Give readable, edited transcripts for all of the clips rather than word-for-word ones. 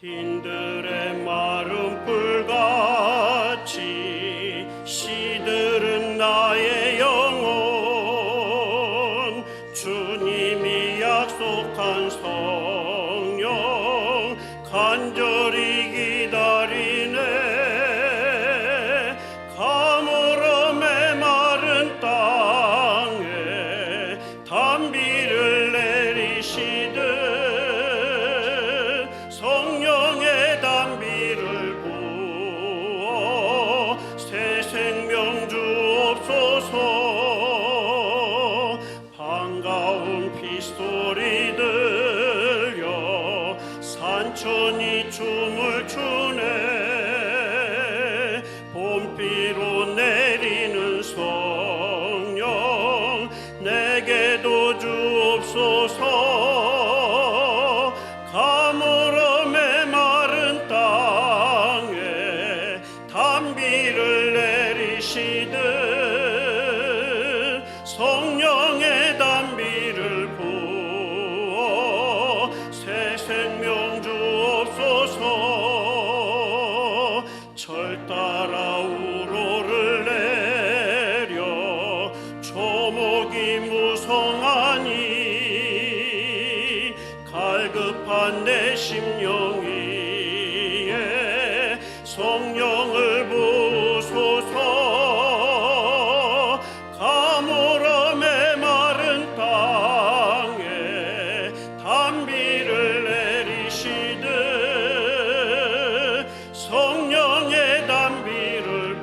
빈들의 마른 불같이 시들은 나의 영혼, 주님이 약속한 성령 간절히 기다리네. 가물어 메마른 땅에 단비를 내리시듯 성령의 단비를 부어 새 생명 주옵소서. 반가운 빗소리 들려 산천이 춤을 추네. 봄비로 내리는 성령 내게도 주옵소서. 가물어 메마른 땅에 단비를 내리시듯 성령의 단비를 부어 새 생명 주옵소서. 철 따라 우로를 내려 초목이 무성하니 갈급한 내 심령 위에 성령을 부으소서. 가물어 메마른 땅에 단비를 내리시듯 성령의 단비를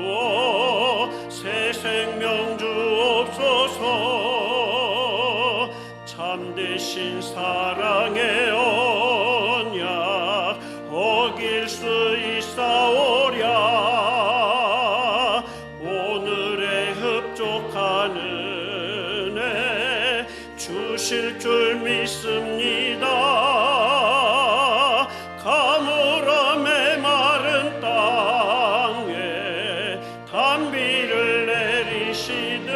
부어 새 생명 주옵소서. 참되신 사랑의 언약 어길 수 있사오랴. 오늘의 흡족한 은혜 주실 줄 믿습니다. 가물어 메마른 땅에 단비를 내리시듯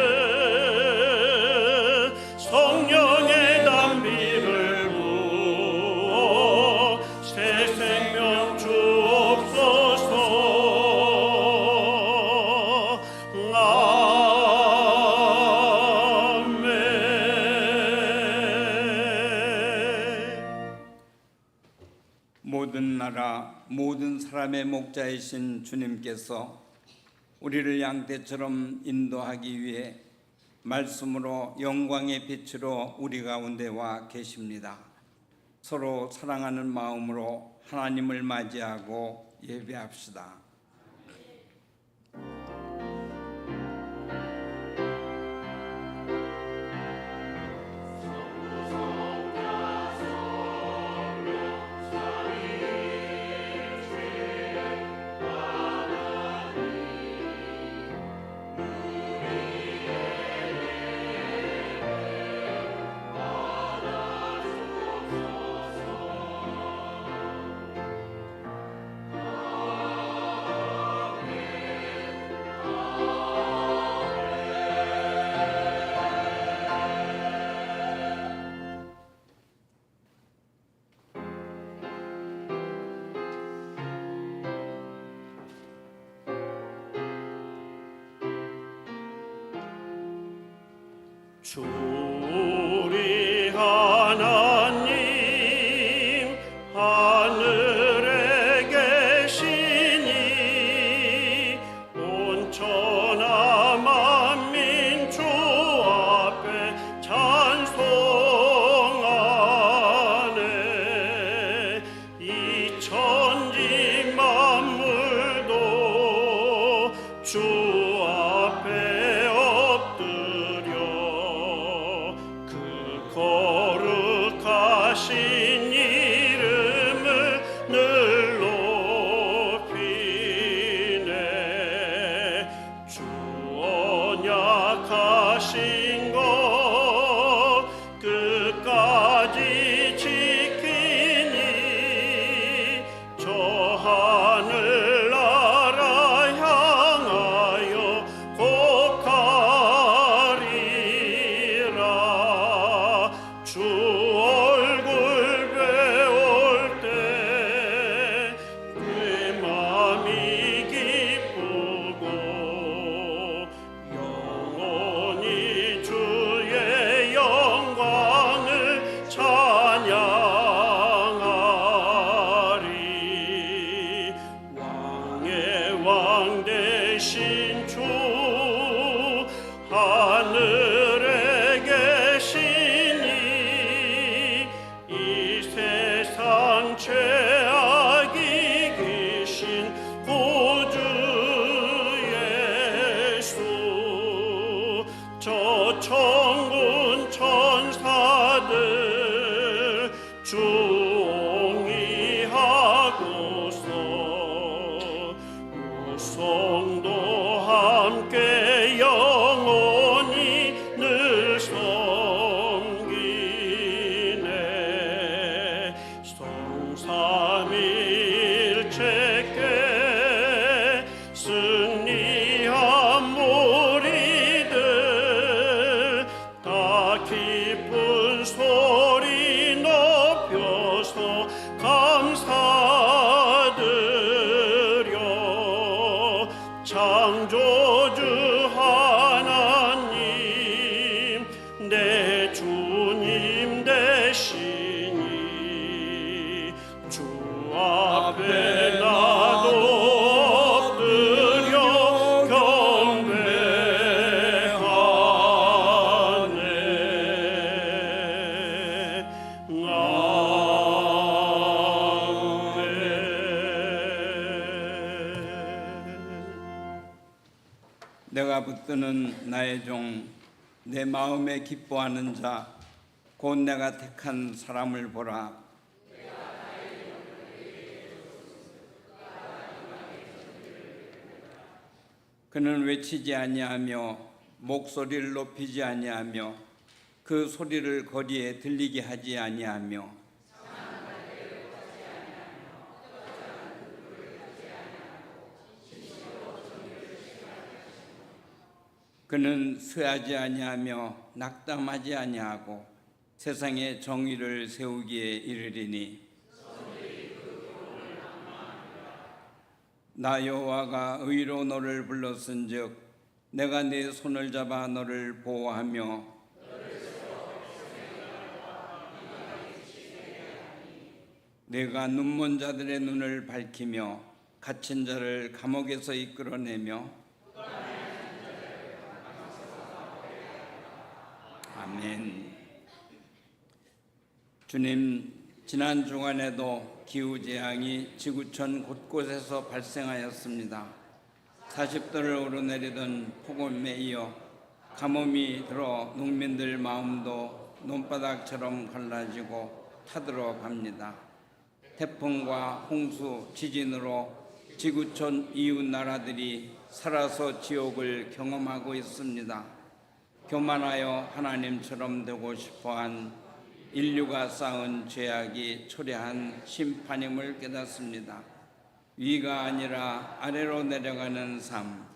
성령의 단비를 부어 새 생명 주옵소서. 모든 나라 모든 사람의 목자이신 주님께서 우리를 양떼처럼 인도하기 위해 말씀으로 영광의 빛으로 우리 가운데 와 계십니다. 서로 사랑하는 마음으로 하나님을 맞이하고 예배합시다. 주 우리 하나님 하늘에 계시니 온천하 만민 주 앞에 찬송하네. 이 천지 만물도 주 앞에 엎드려 그 거룩하신 이름을 늘 높이네. 주 언약하신 것 끝까지 지키니 저 하늘 나라 향하여 곧 가리라. 주 얼굴 내가 붙드는 나의 종, 내 마음에 기뻐하는 자, 곧 내가 택한 사람을 보라. 그는 외치지 아니하며 목소리를 높이지 아니하며 그 소리를 거리에 들리게 하지 아니하며 그는 쇠하지 아니하며 낙담하지 아니하고 세상에 정의를 세우기에 이르리니 나 여호와가 의로 너를 불렀은즉 내가 네 손을 잡아 너를 보호하며 내가 눈먼 자들의 눈을 밝히며 갇힌 자를 감옥에서 이끌어내며 아멘. 주님, 지난 주간에도 기후재앙이 지구촌 곳곳에서 발생하였습니다. 40도를 오르내리던 폭염에 이어 가뭄이 들어 농민들 마음도 논바닥처럼 갈라지고 타들어 갑니다. 태풍과 홍수, 지진으로 지구촌 이웃 나라들이 살아서 지옥을 경험하고 있습니다. 교만하여 하나님처럼 되고 싶어한 인류가 쌓은 죄악이 초래한 심판임을 깨닫습니다. 위가 아니라 아래로 내려가는 삶,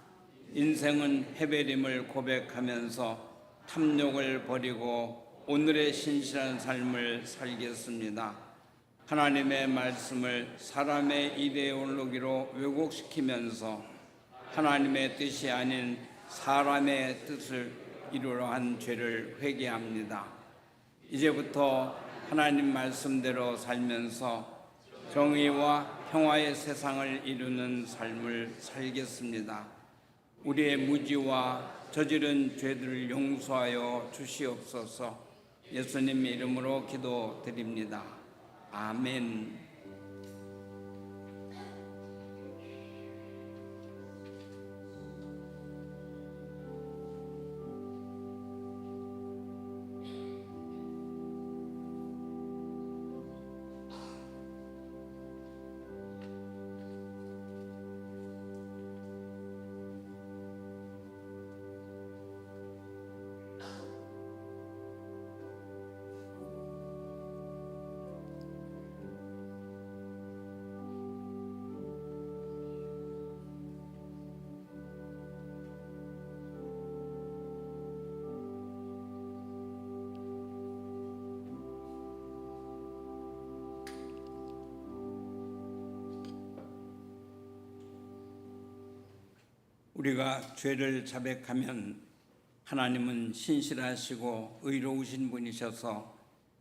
인생은 해벨임을 고백하면서 탐욕을 버리고 오늘의 신실한 삶을 살겠습니다. 하나님의 말씀을 사람의 이데올로기로 왜곡시키면서 하나님의 뜻이 아닌 사람의 뜻을 이루려 한 죄를 회개합니다. 이제부터 하나님 말씀대로 살면서 정의와 평화의 세상을 이루는 삶을 살겠습니다. 우리의 무지와 저지른 죄들을 용서하여 주시옵소서. 예수님 이름으로 기도드립니다. 아멘. 우리가 죄를 자백하면 하나님은 신실하시고 의로우신 분이셔서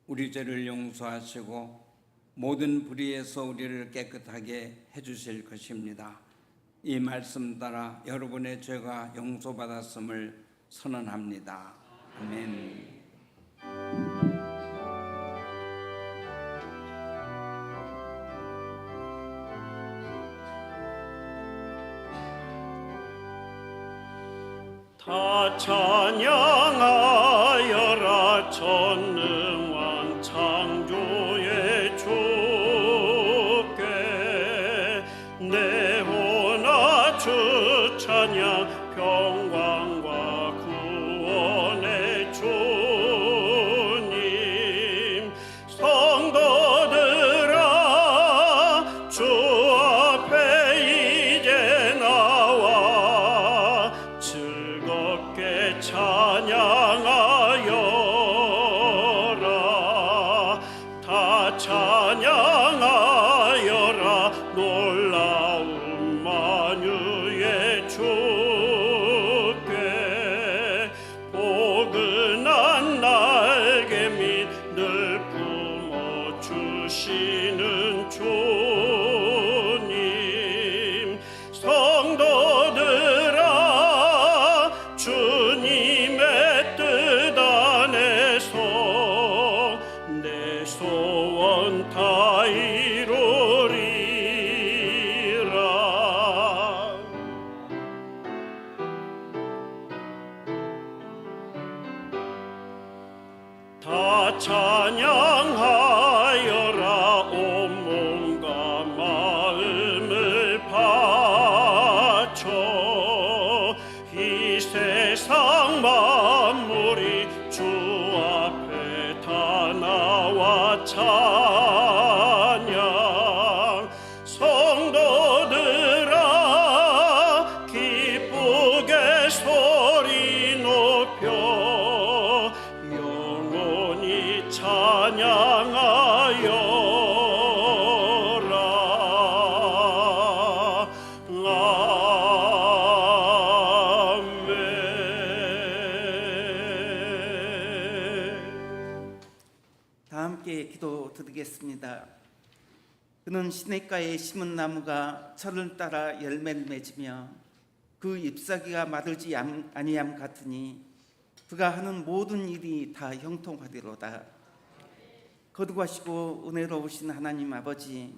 우리 죄를 용서하시고 모든 불의에서 우리를 깨끗하게 해주실 것입니다. 이 말씀 따라 여러분의 죄가 용서받았음을 선언합니다. 아멘. 다 찬양하여라 전능왕 창조의 주께 내 혼아 주 찬양 평강과 구원의 주님 성도들아 주 앞에 이제 나와 즐겁게 찬양하여라 다 찬양하여라 놀라운 만유의 주께 포근한 날개 밑 늘 품어주시는 주님 성도들아 주님의 뜻 안에서 내 소원 다 이루리라 찬양하여라 온 몸과 마음을 바쳐 이 세상 만물이 주 앞에 다 나와 찬양 성도들아 기쁘게 소리 높여 영원히 찬양하여라 아멘. 다 함께 기도드리겠습니다. 그는 시냇가에 심은 나무가 철을 따라 열매를 맺으며 그 잎사귀가 마르지 아니함 같으니 그가 하는 모든 일이 다 형통하리로다. 거룩하시고 은혜로우신 하나님 아버지,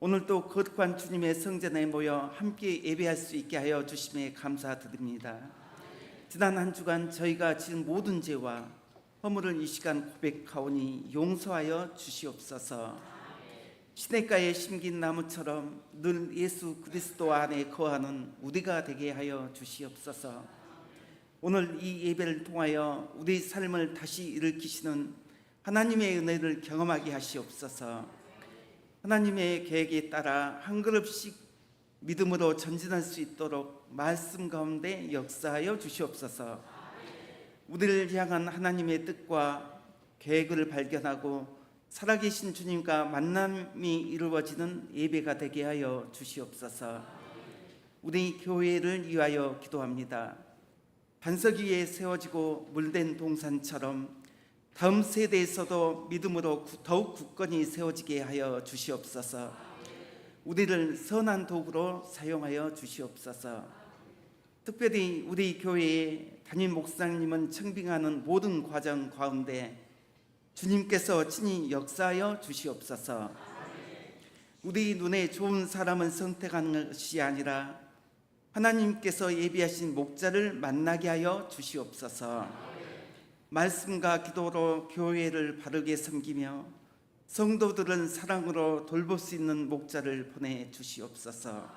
오늘도 거룩한 주님의 성전에 모여 함께 예배할 수 있게 하여 주심에 감사드립니다. 지난 한 주간 저희가 지은 모든 죄와 허물을 이 시간 고백하오니 용서하여 주시옵소서. 시냇가에 심긴 나무처럼 늘 예수 그리스도 안에 거하는 우리가 되게 하여 주시옵소서. 오늘 이 예배를 통하여 우리 삶을 다시 일으키시는 하나님의 은혜를 경험하게 하시옵소서. 하나님의 계획에 따라 한 걸음씩 믿음으로 전진할 수 있도록 말씀 가운데 역사하여 주시옵소서. 우리를 향한 하나님의 뜻과 계획을 발견하고 살아계신 주님과 만남이 이루어지는 예배가 되게 하여 주시옵소서. 우리 교회를 위하여 기도합니다. 반석 위에 세워지고 물된 동산처럼 다음 세대에서도 믿음으로 더욱 굳건히 세워지게 하여 주시옵소서. 우리를 선한 도구로 사용하여 주시옵소서. 특별히 우리 교회의 담임 목사님은 청빙하는 모든 과정 가운데 주님께서 친히 역사하여 주시옵소서. 우리 눈에 좋은 사람을 선택하는 것이 아니라 하나님께서 예비하신 목자를 만나게 하여 주시옵소서. 말씀과 기도로 교회를 바르게 섬기며 성도들은 사랑으로 돌볼 수 있는 목자를 보내 주시옵소서.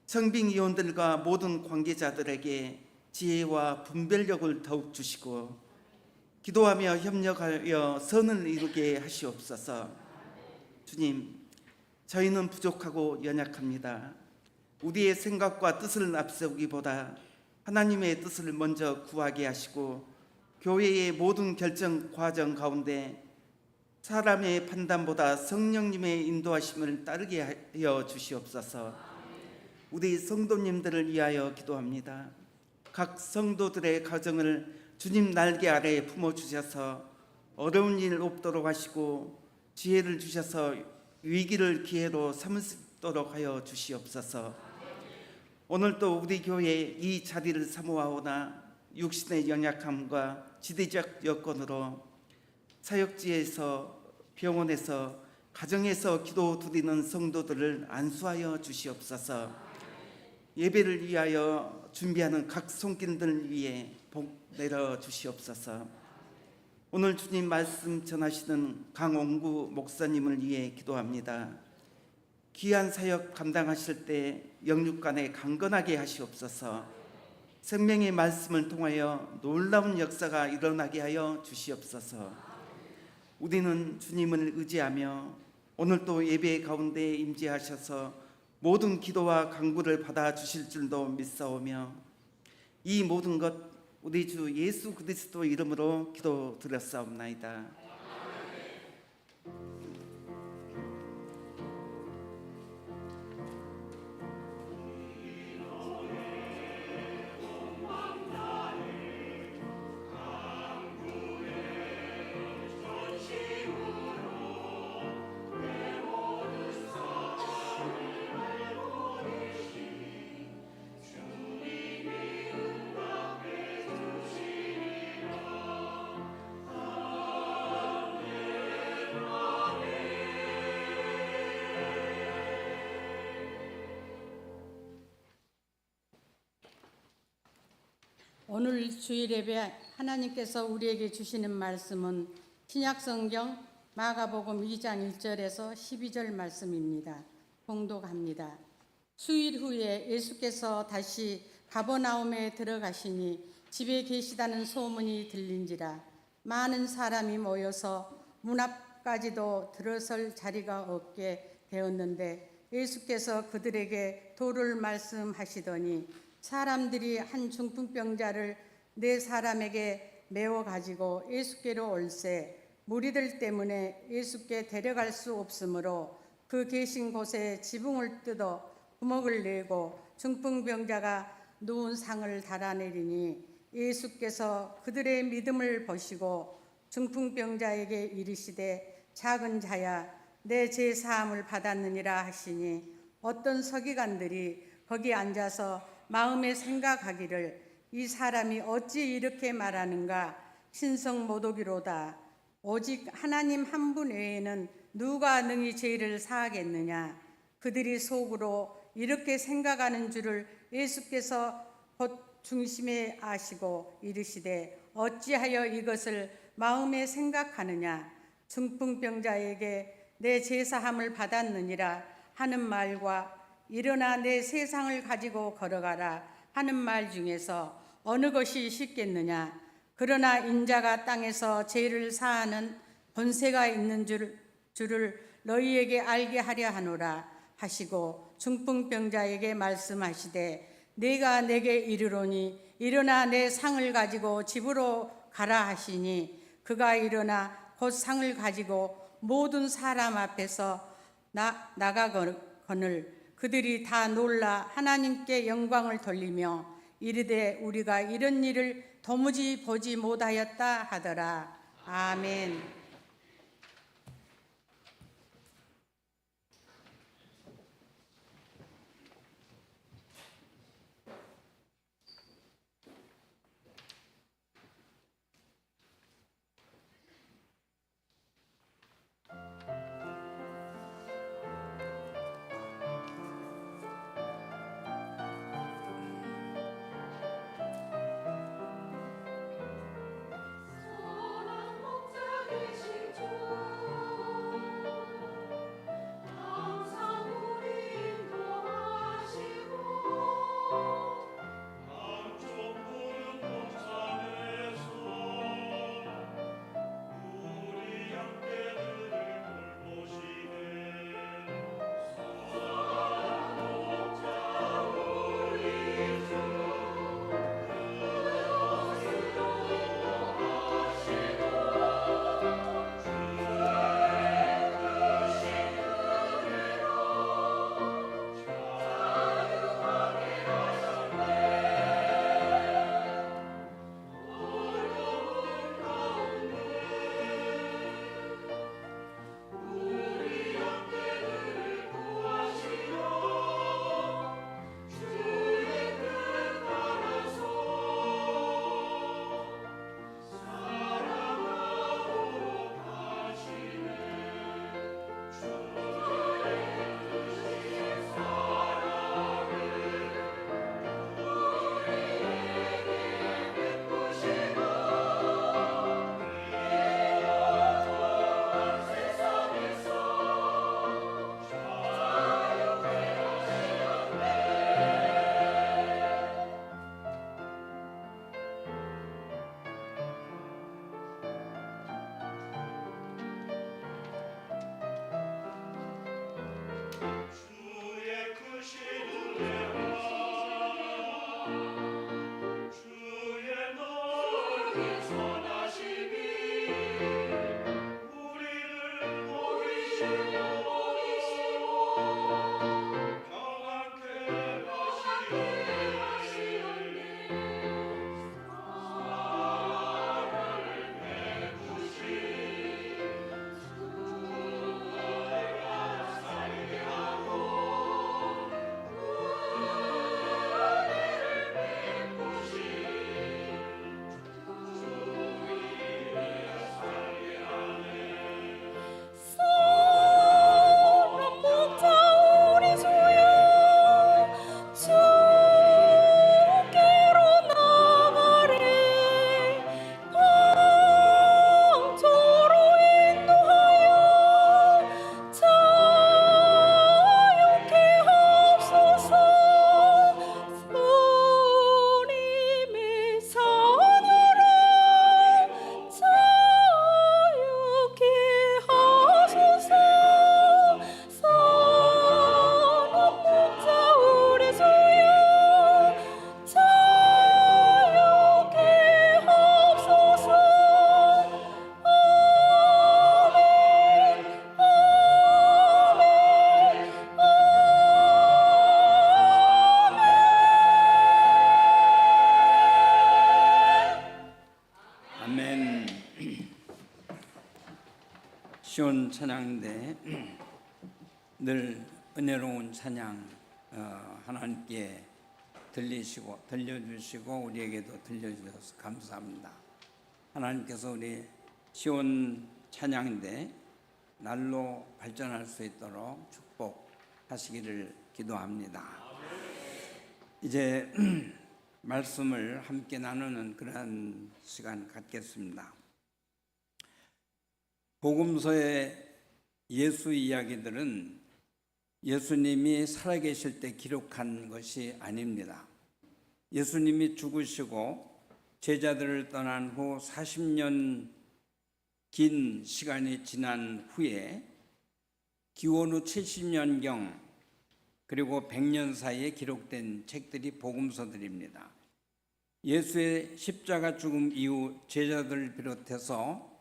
청빙위원들과 모든 관계자들에게 지혜와 분별력을 더욱 주시고 기도하며 협력하여 선을 이루게 하시옵소서. 주님, 저희는 부족하고 연약합니다. 우리의 생각과 뜻을 앞세우기보다 하나님의 뜻을 먼저 구하게 하시고 교회의 모든 결정 과정 가운데 사람의 판단보다 성령님의 인도하심을 따르게 하여 주시옵소서. 우리 성도님들을 위하여 기도합니다. 각 성도들의 가정을 주님 날개 아래에 품어주셔서 어려운 일 없도록 하시고 지혜를 주셔서 위기를 기회로 삼을 수 있도록 하여 주시옵소서. 오늘도 우리 교회 이 자리를 사모하오나 육신의 연약함과 지대적 여건으로 사역지에서 병원에서 가정에서 기도 드리는 성도들을 안수하여 주시옵소서. 예배를 위하여 준비하는 각 손길들 위해 복 내려 주시옵소서. 오늘 주님 말씀 전하시는 강원구 목사님을 위해 기도합니다. 귀한 사역 감당하실 때 영육간에 강건하게 하시옵소서. 생명의 말씀을 통하여 놀라운 역사가 일어나게 하여 주시옵소서. 우리는 주님을 의지하며 오늘도 예배 가운데 임재하셔서 모든 기도와 간구를 받아 주실 줄도 믿사오며 이 모든 것 우리 주 예수 그리스도 이름으로 기도드렸사옵나이다. 오늘 주일 예배 하나님께서 우리에게 주시는 말씀은 신약성경 마가복음 2장 1절에서 12절 말씀입니다. 봉독합니다. 수일 후에 예수께서 다시 가버나움에 들어가시니 집에 계시다는 소문이 들린지라 많은 사람이 모여서 문 앞까지도 들어설 자리가 없게 되었는데 예수께서 그들에게 도를 말씀하시더니 사람들이 한 중풍병자를 4사람에게 메워 가지고 예수께로 올세 무리들 때문에 예수께 데려갈 수 없으므로 그 계신 곳에 지붕을 뜯어 구멍을 내고 중풍병자가 누운 상을 달아내리니 예수께서 그들의 믿음을 보시고 중풍병자에게 이르시되 작은 자야 내 죄 사함을 받았느니라 하시니 어떤 서기관들이 거기 앉아서 마음에 생각하기를 이 사람이 어찌 이렇게 말하는가 신성 모독이로다. 오직 하나님 한 분 외에는 누가 능히 죄를 사하겠느냐. 그들이 속으로 이렇게 생각하는 줄을 예수께서 곧 중심에 아시고 이르시되 어찌하여 이것을 마음에 생각하느냐. 중풍병자에게 내 제사함을 받았느니라 하는 말과 일어나 내 세상을 가지고 걸어가라 하는 말 중에서 어느 것이 쉽겠느냐. 그러나 인자가 땅에서 죄를 사하는 권세가 있는 줄을 너희에게 알게 하려 하노라 하시고 중풍병자에게 말씀하시되 내가 내게 이르노니 일어나 내 상을 가지고 집으로 가라 하시니 그가 일어나 곧 상을 가지고 모든 사람 앞에서 나가거늘 그들이 다 놀라 하나님께 영광을 돌리며 이르되 우리가 이런 일을 도무지 보지 못하였다 하더라. 아멘. 시온 찬양대 늘 은혜로운 찬양 하나님께 들려주시고 우리에게도 들려주셔서 감사합니다. 하나님께서 우리 시온 찬양대 날로 발전할 수 있도록 축복하시기를 기도합니다. 이제 말씀을 함께 나누는 그런 시간 갖겠습니다. 복음서의 예수 이야기들은 예수님이 살아계실 때 기록한 것이 아닙니다. 예수님이 죽으시고 제자들을 떠난 후 40년 긴 시간이 지난 후에 기원 후 70년경 그리고 100년 사이에 기록된 책들이 복음서들입니다. 예수의 십자가 죽음 이후 제자들을 비롯해서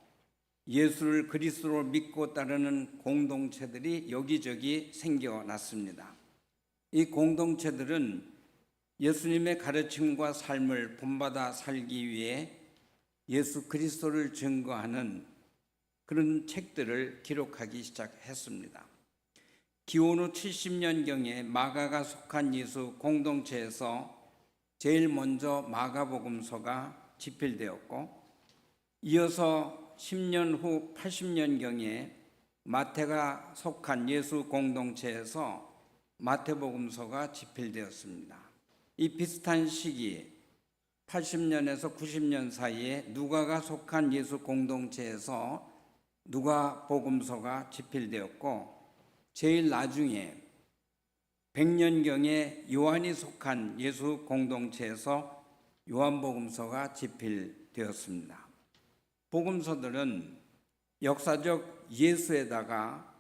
예수를 그리스도로 믿고 따르는 공동체들이 여기저기 생겨났습니다. 이 공동체들은 예수님의 가르침과 삶을 본받아 살기 위해 예수 그리스도를 증거하는 그런 책들을 기록하기 시작했습니다. 기원 후 70년경에 마가가 속한 예수 공동체에서 제일 먼저 마가복음서가 집필되었고, 이어서 10년 후 80년경에 마태가 속한 예수 공동체에서 마태복음서가 집필되었습니다. 이 비슷한 시기 80년에서 90년 사이에 누가가 속한 예수 공동체에서 누가복음서가 집필되었고, 제일 나중에 100년경에 요한이 속한 예수 공동체에서 요한복음서가 집필되었습니다. 복음서들은 역사적 예수에다가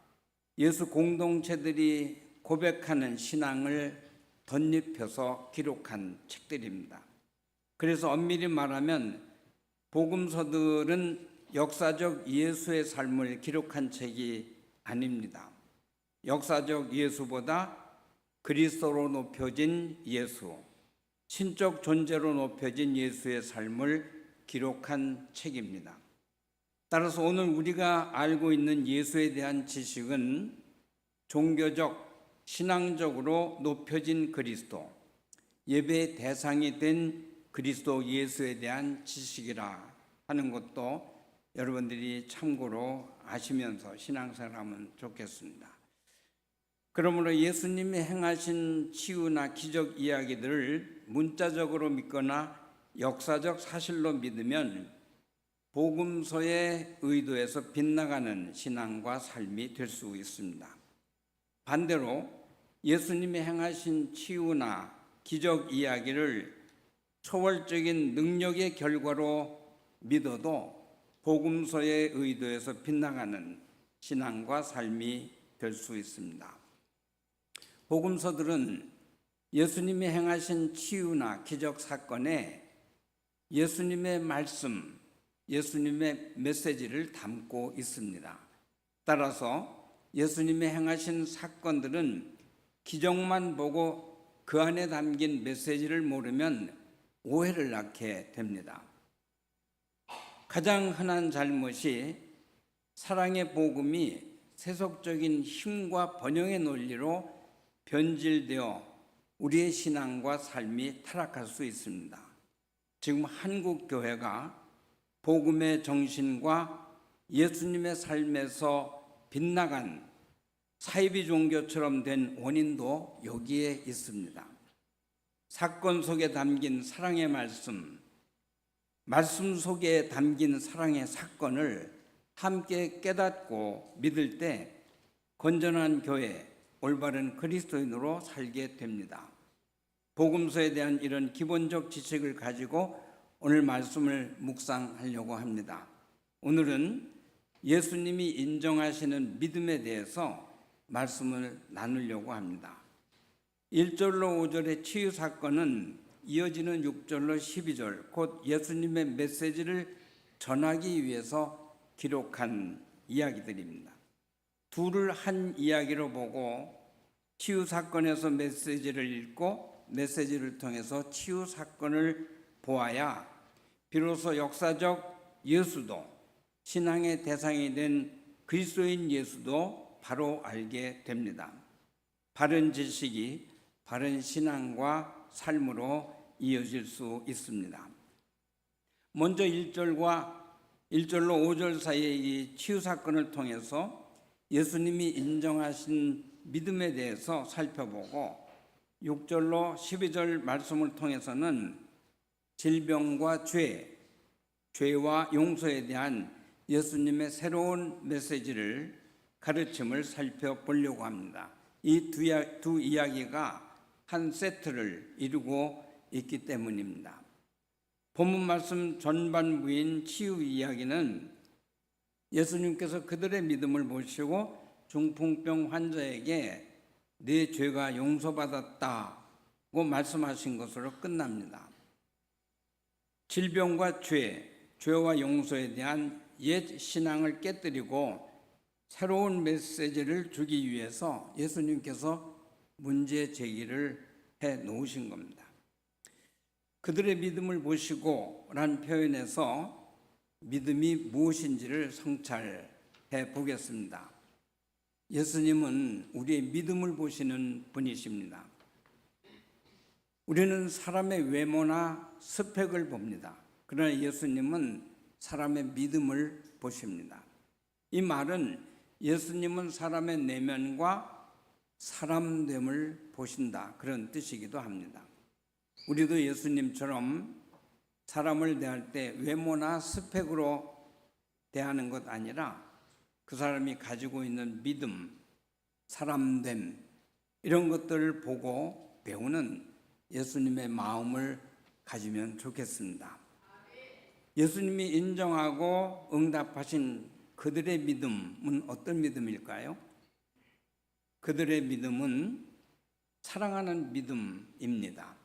예수 공동체들이 고백하는 신앙을 덧입혀서 기록한 책들입니다. 그래서 엄밀히 말하면 복음서들은 역사적 예수의 삶을 기록한 책이 아닙니다. 역사적 예수보다 그리스도로 높여진 예수, 신적 존재로 높여진 예수의 삶을 기록한 책입니다. 따라서 오늘 우리가 알고 있는 예수에 대한 지식은 종교적, 신앙적으로 높여진 그리스도, 예배의 대상이 된 그리스도 예수에 대한 지식이라 하는 것도 여러분들이 참고로 아시면서 신앙생활하면 좋겠습니다. 그러므로 예수님이 행하신 치유나 기적 이야기들을 문자적으로 믿거나 역사적 사실로 믿으면 복음서의 의도에서 빗나가는 신앙과 삶이 될 수 있습니다. 반대로 예수님이 행하신 치유나 기적 이야기를 초월적인 능력의 결과로 믿어도 복음서의 의도에서 빗나가는 신앙과 삶이 될 수 있습니다. 복음서들은 예수님이 행하신 치유나 기적 사건에 예수님의 말씀, 예수님의 메시지를 담고 있습니다. 따라서 예수님이 행하신 사건들은 기적만 보고 그 안에 담긴 메시지를 모르면 오해를 낳게 됩니다. 가장 흔한 잘못이 사랑의 복음이 세속적인 힘과 번영의 논리로 변질되어 우리의 신앙과 삶이 타락할 수 있습니다. 지금 한국 교회가 복음의 정신과 예수님의 삶에서 빗나간 사이비 종교처럼 된 원인도 여기에 있습니다. 사건 속에 담긴 사랑의 말씀, 말씀 속에 담긴 사랑의 사건을 함께 깨닫고 믿을 때 건전한 교회, 올바른 그리스도인으로 살게 됩니다. 복음서에 대한 이런 기본적 지식을 가지고 오늘 말씀을 묵상하려고 합니다. 오늘은 예수님이 인정하시는 믿음에 대해서 말씀을 나누려고 합니다. 1절로 5절의 치유 사건은 이어지는 6절로 12절, 곧 예수님의 메시지를 전하기 위해서 기록한 이야기들입니다. 둘을 한 이야기로 보고 치유 사건에서 메시지를 읽고 메시지를 통해서 치유 사건을 보아야 비로소 역사적 예수도 신앙의 대상이 된 그리스도인 예수도 바로 알게 됩니다. 바른 지식이 바른 신앙과 삶으로 이어질 수 있습니다. 먼저 1절로 5절 사이의 이 치유 사건을 통해서 예수님이 인정하신 믿음에 대해서 살펴보고 6절로 12절 말씀을 통해서는 질병과 죄와 용서에 대한 예수님의 새로운 메시지를 가르침을 살펴보려고 합니다. 이 두 이야기가 한 세트를 이루고 있기 때문입니다. 본문 말씀 전반부인 치유 이야기는 예수님께서 그들의 믿음을 보시고 중풍병 환자에게 네 죄가 용서받았다고 말씀하신 것으로 끝납니다. 질병과 죄와 용서에 대한 옛 신앙을 깨뜨리고 새로운 메시지를 주기 위해서 예수님께서 문제 제기를 해 놓으신 겁니다. 그들의 믿음을 보시고 란 표현에서 믿음이 무엇인지를 성찰해 보겠습니다. 예수님은 우리의 믿음을 보시는 분이십니다. 우리는 사람의 외모나 스펙을 봅니다. 그러나 예수님은 사람의 믿음을 보십니다. 이 말은 예수님은 사람의 내면과 사람됨을 보신다, 그런 뜻이기도 합니다. 우리도 예수님처럼 사람을 대할 때 외모나 스펙으로 대하는 것 아니라 그 사람이 가지고 있는 믿음, 사람됨, 이런 것들을 보고 배우는 예수님의 마음을 가지면 좋겠습니다. 예수님이 인정하고 응답하신 그들의 믿음은 어떤 믿음일까요? 그들의 믿음은 사랑하는 믿음입니다.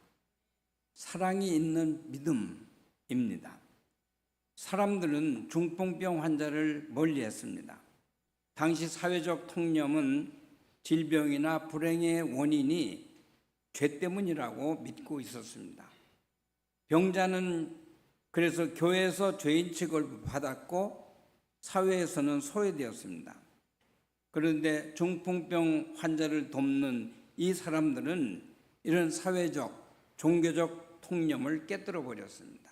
사랑이 있는 믿음입니다. 사람들은 중풍병 환자를 멀리했습니다. 당시 사회적 통념은 질병이나 불행의 원인이 죄 때문이라고 믿고 있었습니다. 병자는 그래서 교회에서 죄인 취급을 받았고 사회에서는 소외되었습니다. 그런데 중풍병 환자를 돕는 이 사람들은 이런 사회적, 종교적 통념을 깨뜨려 버렸습니다.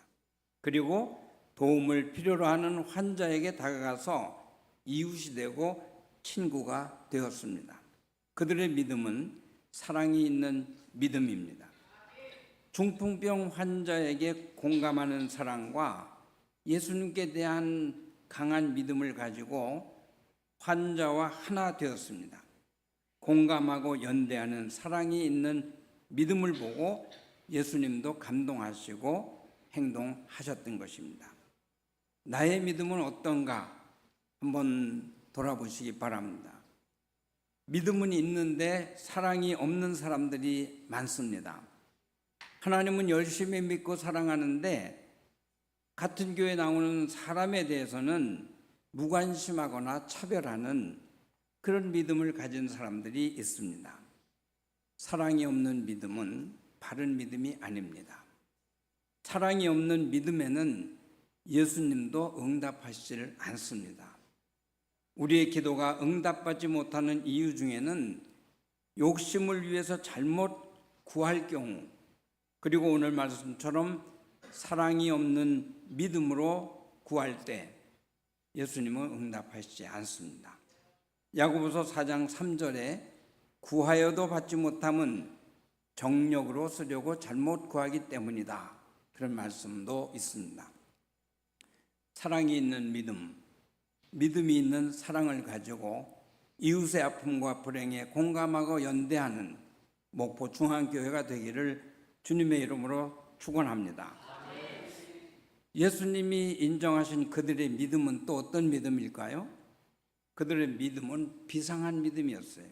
그리고 도움을 필요로 하는 환자에게 다가가서 이웃이 되고 친구가 되었습니다. 그들의 믿음은 사랑이 있는 믿음입니다. 중풍병 환자에게 공감하는 사랑과 예수님께 대한 강한 믿음을 가지고 환자와 하나 되었습니다. 공감하고 연대하는 사랑이 있는 믿음을 보고 예수님도 감동하시고 행동하셨던 것입니다. 나의 믿음은 어떤가 한번 돌아보시기 바랍니다. 믿음은 있는데 사랑이 없는 사람들이 많습니다. 하나님은 열심히 믿고 사랑하는데 같은 교회에 나오는 사람에 대해서는 무관심하거나 차별하는 그런 믿음을 가진 사람들이 있습니다. 사랑이 없는 믿음은 바른 믿음이 아닙니다. 사랑이 없는 믿음에는 예수님도 응답하시질 않습니다. 우리의 기도가 응답받지 못하는 이유 중에는 욕심을 위해서 잘못 구할 경우, 그리고 오늘 말씀처럼 사랑이 없는 믿음으로 구할 때 예수님은 응답하시지 않습니다. 야고보서 4장 3절에 구하여도 받지 못함은 정력으로 쓰려고 잘못 구하기 때문이다, 그런 말씀도 있습니다. 사랑이 있는 믿음, 믿음이 있는 사랑을 가지고 이웃의 아픔과 불행에 공감하고 연대하는 목포 중앙교회가 되기를 주님의 이름으로 축원합니다. 예수님이 인정하신 그들의 믿음은 또 어떤 믿음일까요? 그들의 믿음은 비상한 믿음이었어요.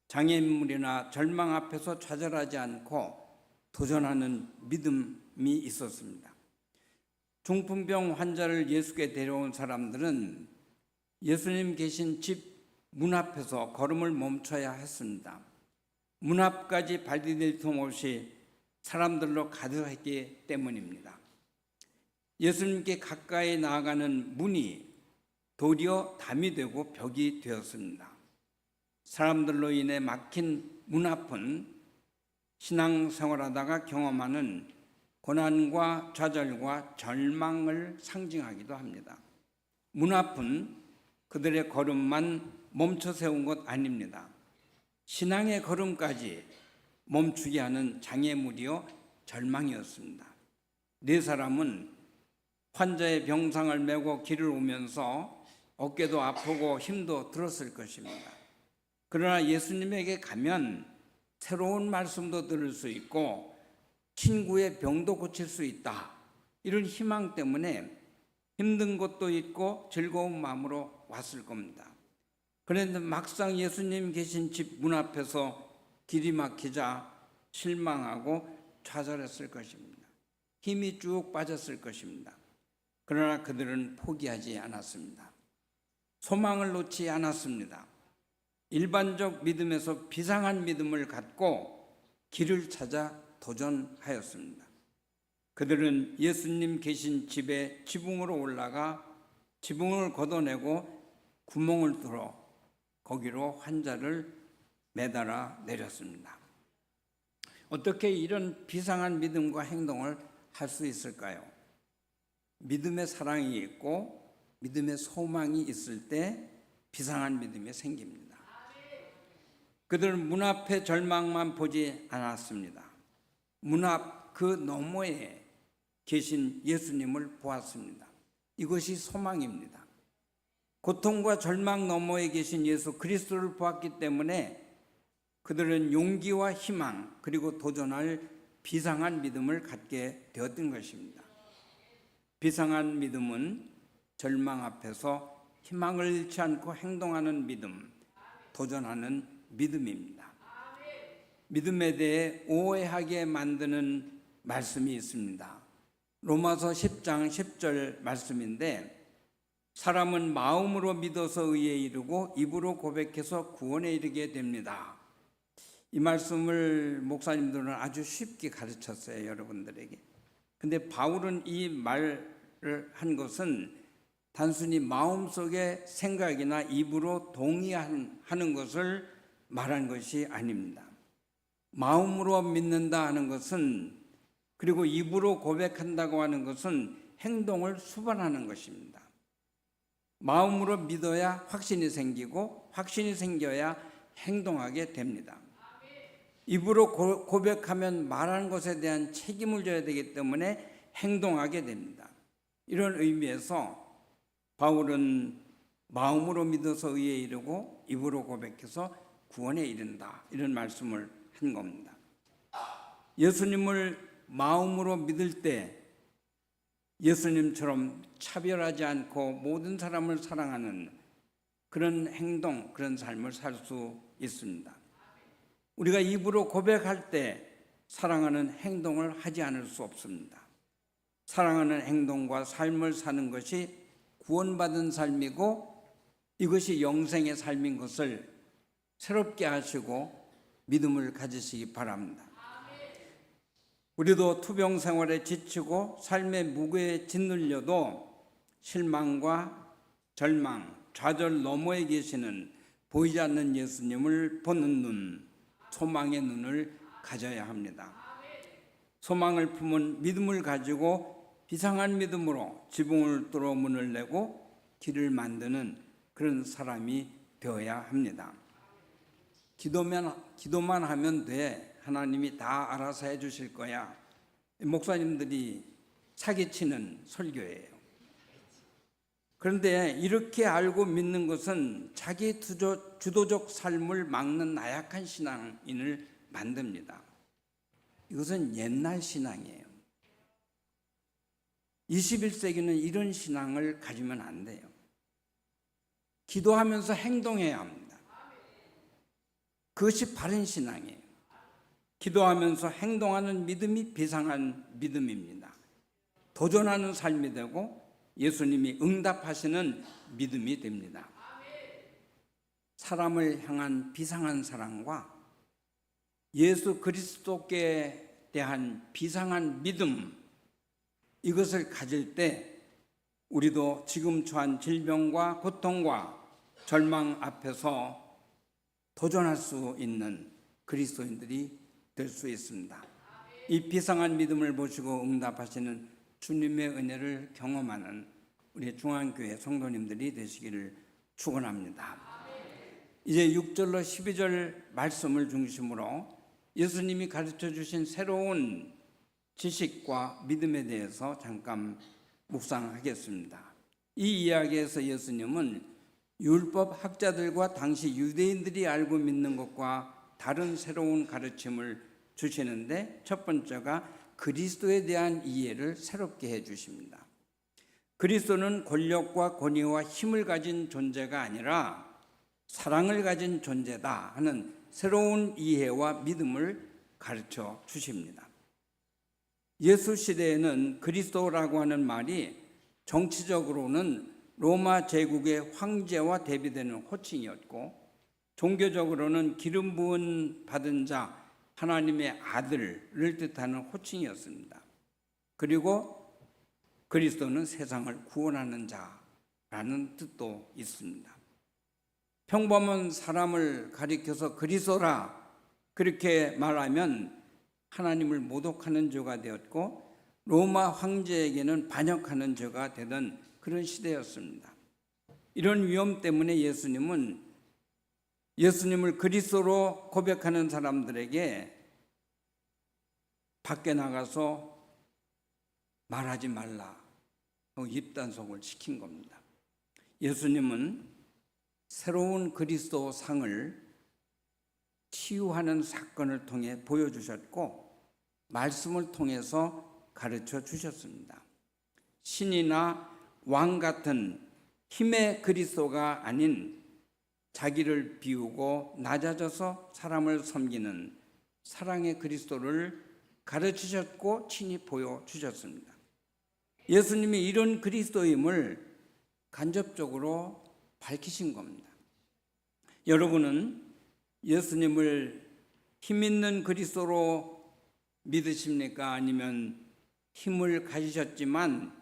장애인물이나 절망 앞에서 좌절하지 않고 도전하는 믿음이 있었습니다. 중풍병 환자를 예수께 데려온 사람들은 예수님 계신 집 문 앞에서 걸음을 멈춰야 했습니다. 문 앞까지 발디딜 틈 없이 사람들로 가득했기 때문입니다. 예수님께 가까이 나아가는 문이 도리어 담이 되고 벽이 되었습니다. 사람들로 인해 막힌 문 앞은 신앙생활하다가 경험하는 고난과 좌절과 절망을 상징하기도 합니다. 문 앞은 그들의 걸음만 멈춰 세운 것 아닙니다. 신앙의 걸음까지 멈추게 하는 장애물이요 절망이었습니다. 네 사람은 환자의 병상을 메고 길을 오면서 어깨도 아프고 힘도 들었을 것입니다. 그러나 예수님에게 가면 새로운 말씀도 들을 수 있고 친구의 병도 고칠 수 있다. 이런 희망 때문에 힘든 것도 있고 즐거운 마음으로 왔을 겁니다. 그런데 막상 예수님 계신 집 문 앞에서 길이 막히자 실망하고 좌절했을 것입니다. 힘이 쭉 빠졌을 것입니다. 그러나 그들은 포기하지 않았습니다. 소망을 놓지 않았습니다. 일반적 믿음에서 비상한 믿음을 갖고 길을 찾아 도전하였습니다. 그들은 예수님 계신 집에 지붕으로 올라가 지붕을 걷어내고 구멍을 뚫어 거기로 환자를 매달아 내렸습니다. 어떻게 이런 비상한 믿음과 행동을 할 수 있을까요? 믿음의 사랑이 있고 믿음의 소망이 있을 때 비상한 믿음이 생깁니다. 그들은 문 앞의 절망만 보지 않았습니다. 문 앞 그 너머에 계신 예수님을 보았습니다. 이것이 소망입니다. 고통과 절망 너머에 계신 예수 그리스도를 보았기 때문에 그들은 용기와 희망 그리고 도전할 비상한 믿음을 갖게 되었던 것입니다. 비상한 믿음은 절망 앞에서 희망을 잃지 않고 행동하는 믿음, 도전하는 믿음입니다. 믿음에 대해 오해하게 만드는 말씀이 있습니다. 로마서 10장 10절 말씀인데 사람은 마음으로 믿어서 의에 이르고 입으로 고백해서 구원에 이르게 됩니다. 이 말씀을 목사님들은 아주 쉽게 가르쳤어요, 여러분들에게. 근데 바울은 이 말을 한 것은 단순히 마음속의 생각이나 입으로 동의하는 것을 말한 것이 아닙니다. 마음으로 믿는다 하는 것은 그리고 입으로 고백한다고 하는 것은 행동을 수반하는 것입니다. 마음으로 믿어야 확신이 생기고 확신이 생겨야 행동하게 됩니다. 입으로 고백하면 말하는 것에 대한 책임을 져야 되기 때문에 행동하게 됩니다. 이런 의미에서 바울은 마음으로 믿어서 의에 이르고 입으로 고백해서 구원에 이른다. 이런 말씀을 한 겁니다. 예수님을 마음으로 믿을 때 예수님처럼 차별하지 않고 모든 사람을 사랑하는 그런 행동, 그런 삶을 살 수 있습니다. 우리가 입으로 고백할 때 사랑하는 행동을 하지 않을 수 없습니다. 사랑하는 행동과 삶을 사는 것이 구원받은 삶이고 이것이 영생의 삶인 것을 새롭게 하시고 믿음을 가지시기 바랍니다. 우리도 투병 생활에 지치고 삶의 무게에 짓눌려도 실망과 절망, 좌절 너머에 계시는 보이지 않는 예수님을 보는 눈, 소망의 눈을 가져야 합니다. 소망을 품은 믿음을 가지고 비상한 믿음으로 지붕을 뚫어 문을 내고 길을 만드는 그런 사람이 되어야 합니다. 기도만 하면 돼. 하나님이 다 알아서 해 주실 거야. 목사님들이 사기치는 설교예요. 그런데 이렇게 알고 믿는 것은 자기 주도적 삶을 막는 나약한 신앙인을 만듭니다. 이것은 옛날 신앙이에요. 21세기는 이런 신앙을 가지면 안 돼요. 기도하면서 행동해야 합니다. 그것이 바른 신앙이에요. 기도하면서 행동하는 믿음이 비상한 믿음입니다. 도전하는 삶이 되고 예수님이 응답하시는 믿음이 됩니다. 사람을 향한 비상한 사랑과 예수 그리스도께 대한 비상한 믿음, 이것을 가질 때 우리도 지금 처한 질병과 고통과 절망 앞에서 도전할 수 있는 그리스도인들이 될 수 있습니다. 이 비상한 믿음을 보시고 응답하시는 주님의 은혜를 경험하는 우리 중앙교회 성도님들이 되시기를 축원합니다. 이제 6절로 12절 말씀을 중심으로 예수님이 가르쳐 주신 새로운 지식과 믿음에 대해서 잠깐 묵상하겠습니다. 이 이야기에서 예수님은 율법 학자들과 당시 유대인들이 알고 믿는 것과 다른 새로운 가르침을 주시는데, 첫 번째가 그리스도에 대한 이해를 새롭게 해 주십니다. 그리스도는 권력과 권위와 힘을 가진 존재가 아니라 사랑을 가진 존재다 하는 새로운 이해와 믿음을 가르쳐 주십니다. 예수 시대에는 그리스도라고 하는 말이 정치적으로는 로마 제국의 황제와 대비되는 호칭이었고, 종교적으로는 기름 부은 받은 자, 하나님의 아들을 뜻하는 호칭이었습니다. 그리고 그리스도는 세상을 구원하는 자라는 뜻도 있습니다. 평범한 사람을 가리켜서 그리스도라 그렇게 말하면 하나님을 모독하는 죄가 되었고, 로마 황제에게는 반역하는 죄가 되던 그런 시대였습니다. 이런 위험 때문에 예수님을 그리스도로 고백하는 사람들에게 밖에 나가서 말하지 말라 입단속을 시킨 겁니다. 예수님은 새로운 그리스도 상을 치유하는 사건을 통해 보여주셨고, 말씀을 통해서 가르쳐 주셨습니다. 신이나 왕 같은 힘의 그리스도가 아닌 자기를 비우고 낮아져서 사람을 섬기는 사랑의 그리스도를 가르치셨고 친히 보여주셨습니다. 예수님이 이런 그리스도임을 간접적으로 밝히신 겁니다. 여러분은 예수님을 힘있는 그리스도로 믿으십니까? 아니면 힘을 가지셨지만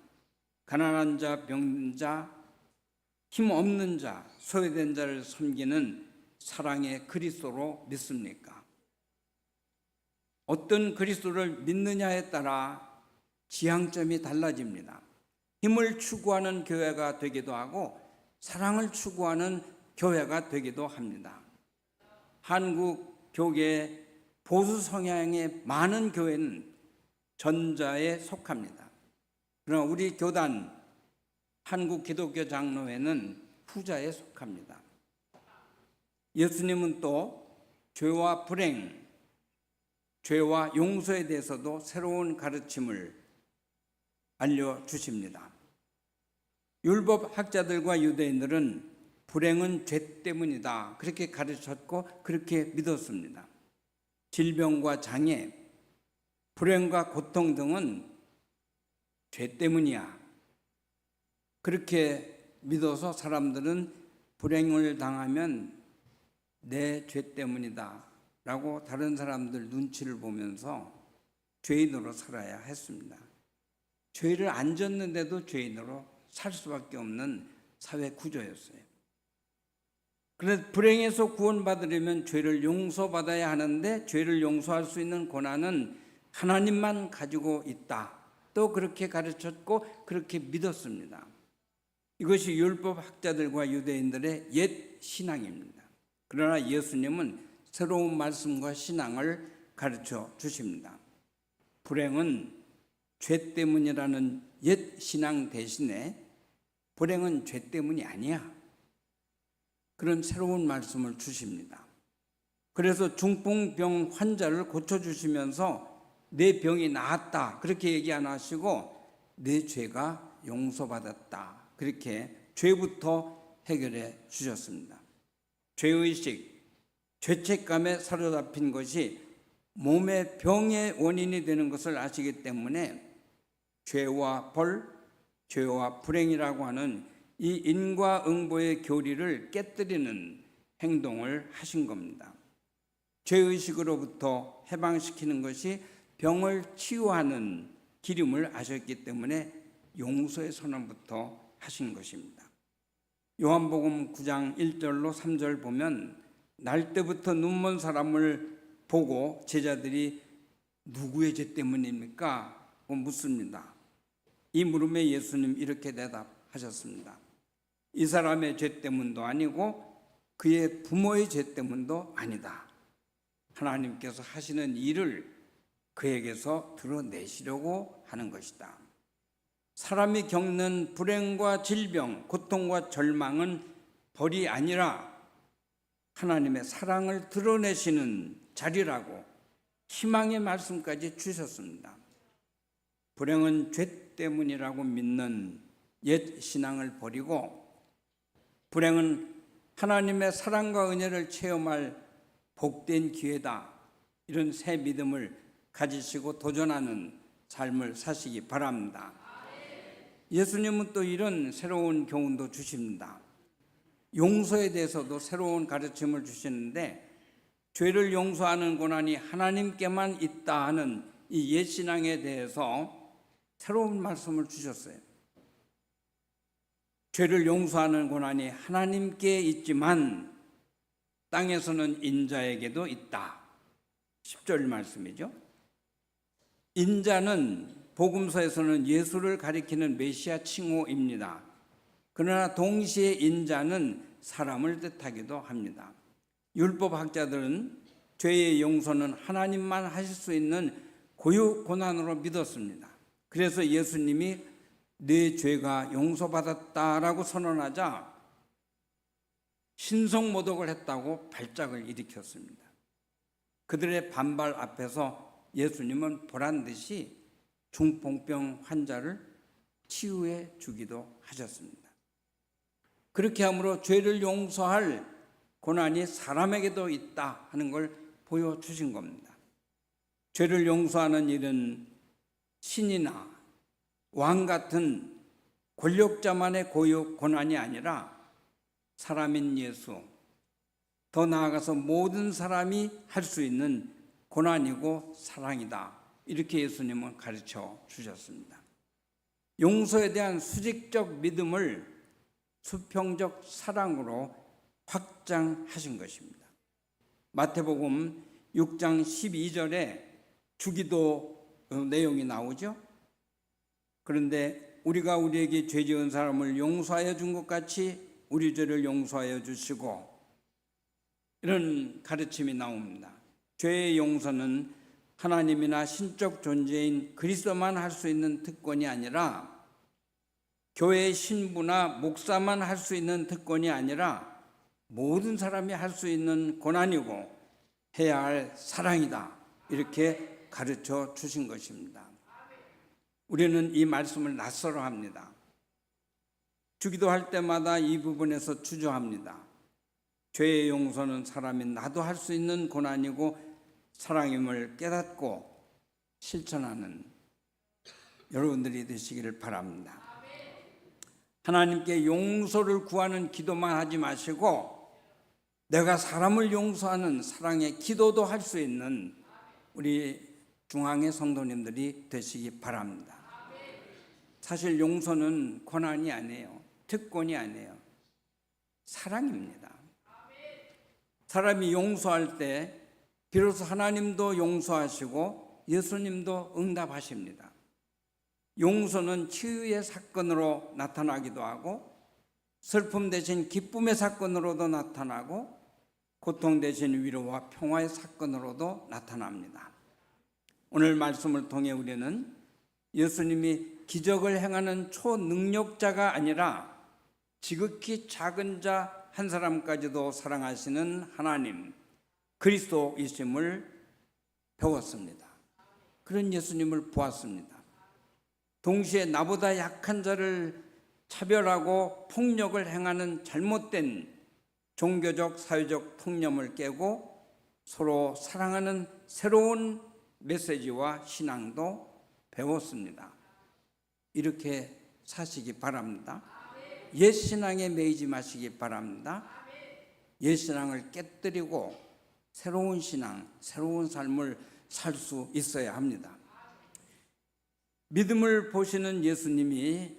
가난한 자, 병든 자, 힘 없는 자, 소외된 자를 섬기는 사랑의 그리스도로 믿습니까? 어떤 그리스도를 믿느냐에 따라 지향점이 달라집니다. 힘을 추구하는 교회가 되기도 하고 사랑을 추구하는 교회가 되기도 합니다. 한국 교계 보수 성향의 많은 교회는 전자에 속합니다. 그러나 우리 교단 한국 기독교 장로회는 후자에 속합니다. 예수님은 또 죄와 불행, 죄와 용서에 대해서도 새로운 가르침을 알려주십니다. 율법 학자들과 유대인들은 불행은 죄 때문이다 그렇게 가르쳤고 그렇게 믿었습니다. 질병과 장애, 불행과 고통 등은 죄 때문이야 그렇게 믿어서 사람들은 불행을 당하면 내 죄 때문이다 라고 다른 사람들 눈치를 보면서 죄인으로 살아야 했습니다. 죄를 안 졌는데도 죄인으로 살 수밖에 없는 사회 구조였어요. 그래서 불행에서 구원받으려면 죄를 용서받아야 하는데 죄를 용서할 수 있는 권한은 하나님만 가지고 있다. 또 그렇게 가르쳤고 그렇게 믿었습니다. 이것이 율법 학자들과 유대인들의 옛 신앙입니다. 그러나 예수님은 새로운 말씀과 신앙을 가르쳐 주십니다. 불행은 죄 때문이라는 옛 신앙 대신에 불행은 죄 때문이 아니야. 그런 새로운 말씀을 주십니다. 그래서 중풍병 환자를 고쳐주시면서 내 병이 나았다 그렇게 얘기 안 하시고 내 죄가 용서받았다 그렇게 죄부터 해결해 주셨습니다. 죄의식, 죄책감에 사로잡힌 것이 몸의 병의 원인이 되는 것을 아시기 때문에 죄와 벌, 죄와 불행이라고 하는 이 인과응보의 교리를 깨뜨리는 행동을 하신 겁니다. 죄의식으로부터 해방시키는 것이 병을 치유하는 기름을 아셨기 때문에 용서의 선언부터 하신 것입니다. 요한복음 9장 1절로 3절 보면 날 때부터 눈먼 사람을 보고 제자들이 누구의 죄 때문입니까? 묻습니다. 이 물음에 예수님 이렇게 대답하셨습니다. 이 사람의 죄 때문도 아니고 그의 부모의 죄 때문도 아니다. 하나님께서 하시는 일을 그에게서 드러내시려고 하는 것이다. 사람이 겪는 불행과 질병, 고통과 절망은 벌이 아니라 하나님의 사랑을 드러내시는 자리라고 희망의 말씀까지 주셨습니다. 불행은 죄 때문이라고 믿는 옛 신앙을 버리고 불행은 하나님의 사랑과 은혜를 체험할 복된 기회다. 이런 새 믿음을 가지시고 도전하는 삶을 사시기 바랍니다. 예수님은 또 이런 새로운 교훈도 주십니다. 용서에 대해서도 새로운 가르침을 주시는데 죄를 용서하는 권한이 하나님께만 있다 하는 이 옛신앙에 대해서 새로운 말씀을 주셨어요. 죄를 용서하는 권한이 하나님께 있지만 땅에서는 인자에게도 있다. 10절 말씀이죠. 인자는 복음서에서는 예수를 가리키는 메시아 칭호입니다. 그러나 동시에 인자는 사람을 뜻하기도 합니다. 율법학자들은 죄의 용서는 하나님만 하실 수 있는 고유 고난으로 믿었습니다. 그래서 예수님이 내 죄가 용서받았다라고 선언하자 신성모독을 했다고 발작을 일으켰습니다. 그들의 반발 앞에서 예수님은 보란듯이 중풍병 환자를 치유해 주기도 하셨습니다. 그렇게 함으로 죄를 용서할 고난이 사람에게도 있다 하는 걸 보여주신 겁니다. 죄를 용서하는 일은 신이나 왕 같은 권력자만의 고유 고난이 아니라 사람인 예수, 더 나아가서 모든 사람이 할 수 있는 고난이고 사랑이다. 이렇게 예수님은 가르쳐 주셨습니다. 용서에 대한 수직적 믿음을 수평적 사랑으로 확장하신 것입니다. 마태복음 6장 12절에 주기도 내용이 나오죠. 그런데 우리가 우리에게 죄 지은 사람을 용서하여 준 것 같이 우리 죄를 용서하여 주시고, 이런 가르침이 나옵니다. 죄의 용서는 하나님이나 신적 존재인 그리스도만 할 수 있는 특권이 아니라, 교회의 신부나 목사만 할 수 있는 특권이 아니라 모든 사람이 할 수 있는 고난이고 해야 할 사랑이다. 이렇게 가르쳐 주신 것입니다. 우리는 이 말씀을 낯설어 합니다. 주기도할 때마다 이 부분에서 주저합니다. 죄의 용서는 사람이 나도 할 수 있는 고난이고 사랑임을 깨닫고 실천하는 여러분들이 되시기를 바랍니다. 하나님께 용서를 구하는 기도만 하지 마시고 내가 사람을 용서하는 사랑의 기도도 할 수 있는 우리 중앙의 성도님들이 되시기 바랍니다. 사실 용서는 권한이 아니에요. 특권이 아니에요. 사랑입니다. 사람이 용서할 때 비로소 하나님도 용서하시고 예수님도 응답하십니다. 용서는 치유의 사건으로 나타나기도 하고 슬픔 대신 기쁨의 사건으로도 나타나고 고통 대신 위로와 평화의 사건으로도 나타납니다. 오늘 말씀을 통해 우리는 예수님이 기적을 행하는 초능력자가 아니라 지극히 작은 자 한 사람까지도 사랑하시는 하나님 그리스도이심을 배웠습니다. 그런 예수님을 보았습니다. 동시에 나보다 약한 자를 차별하고 폭력을 행하는 잘못된 종교적 사회적 통념을 깨고 서로 사랑하는 새로운 메시지와 신앙도 배웠습니다. 이렇게 사시기 바랍니다. 옛 신앙에 매이지 마시기 바랍니다. 옛 신앙을 깨뜨리고 새로운 신앙, 새로운 삶을 살 수 있어야 합니다. 믿음을 보시는 예수님이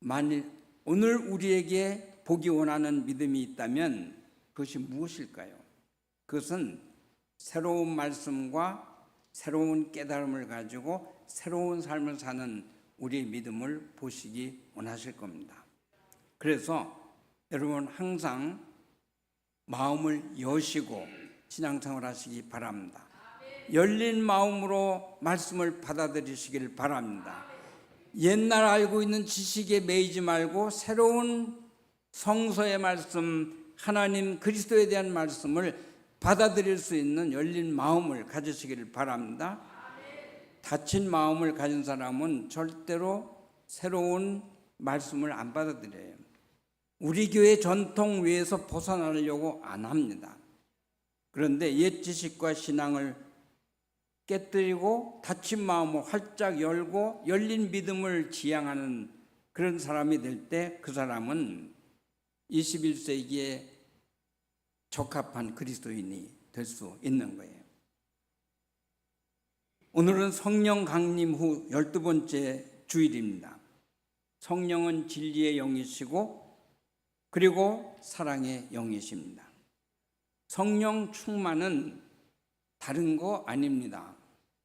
만일 오늘 우리에게 보기 원하는 믿음이 있다면 그것이 무엇일까요? 그것은 새로운 말씀과 새로운 깨달음을 가지고 새로운 삶을 사는 우리의 믿음을 보시기 원하실 겁니다. 그래서 여러분 항상 마음을 여시고 신앙생활 하시기 바랍니다. 열린 마음으로 말씀을 받아들이시길 바랍니다. 옛날 알고 있는 지식에 매이지 말고 새로운 성서의 말씀, 하나님 그리스도에 대한 말씀을 받아들일 수 있는 열린 마음을 가지시길 바랍니다. 닫힌 마음을 가진 사람은 절대로 새로운 말씀을 안 받아들여요. 우리 교회 전통 외에서 벗어나려고 안 합니다. 그런데 옛 지식과 신앙을 깨뜨리고 닫힌 마음을 활짝 열고 열린 믿음을 지향하는 그런 사람이 될 때 그 사람은 21세기에 적합한 그리스도인이 될 수 있는 거예요. 오늘은 성령 강림 후 12번째 주일입니다. 성령은 진리의 영이시고 그리고 사랑의 영이십니다. 성령 충만은 다른 거 아닙니다.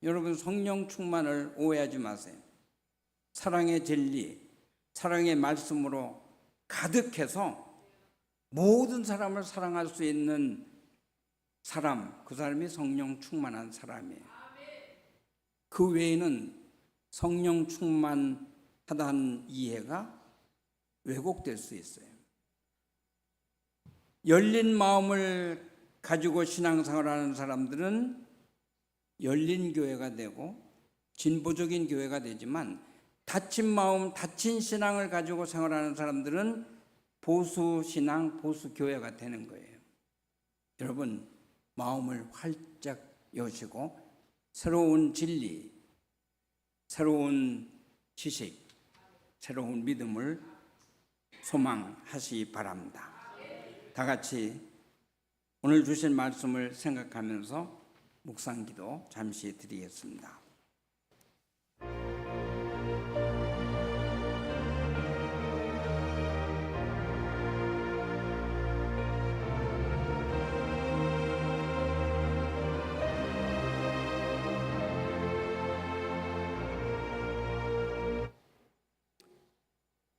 여러분 성령 충만을 오해하지 마세요. 사랑의 진리, 사랑의 말씀으로 가득해서 모든 사람을 사랑할 수 있는 사람, 그 사람이 성령 충만한 사람이에요. 그 외에는 성령 충만하다는 이해가 왜곡될 수 있어요. 열린 마음을 가지고 신앙생활하는 사람들은 열린 교회가 되고 진보적인 교회가 되지만 닫힌 마음, 닫힌 신앙을 가지고 생활하는 사람들은 보수 신앙, 보수 교회가 되는 거예요. 여러분 마음을 활짝 여시고 새로운 진리, 새로운 지식, 새로운 믿음을 소망하시기 바랍니다. 다 같이 오늘 주신 말씀을 생각하면서 묵상기도 잠시 드리겠습니다.